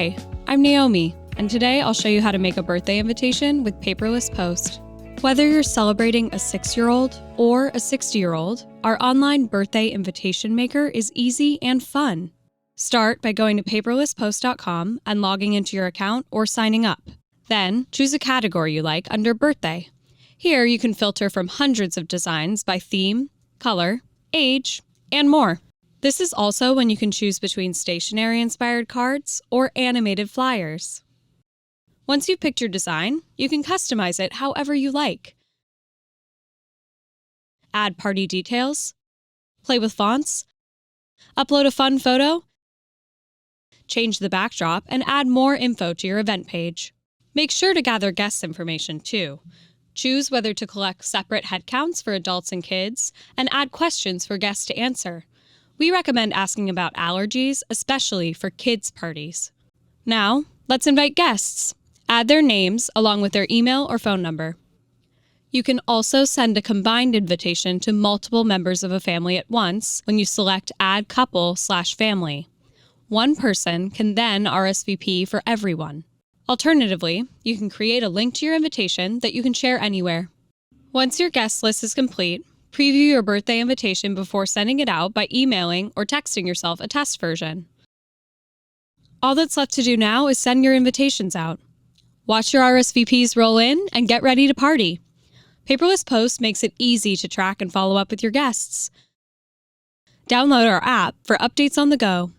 Hi, I'm Naomi, and today I'll show you how to make a birthday invitation with Paperless Post. Whether you're celebrating a 6-year-old or a 60-year-old, our online birthday invitation maker is easy and fun. Start by going to paperlesspost.com and logging into your account or signing up. Then, choose a category you like under Birthday. Here you can filter from hundreds of designs by theme, color, age, and more. This is also when you can choose between stationery-inspired cards or animated flyers. Once you've picked your design, you can customize it however you like. Add party details, play with fonts, upload a fun photo, change the backdrop, and add more info to your event page. Make sure to gather guest information too. Choose whether to collect separate head counts for adults and kids, and add questions for guests to answer. We recommend asking about allergies, especially for kids' parties. Now, let's invite guests. Add their names along with their email or phone number. You can also send a combined invitation to multiple members of a family at once when you select Add Couple/Family. One person can then RSVP for everyone. Alternatively, you can create a link to your invitation that you can share anywhere. Once your guest list is complete, preview your birthday invitation before sending it out by emailing or texting yourself a test version. All that's left to do now is send your invitations out. Watch your RSVPs roll in and get ready to party. Paperless Post makes it easy to track and follow up with your guests. Download our app for updates on the go.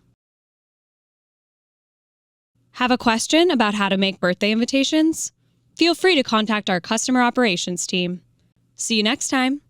Have a question about how to make birthday invitations? Feel free to contact our customer operations team. See you next time.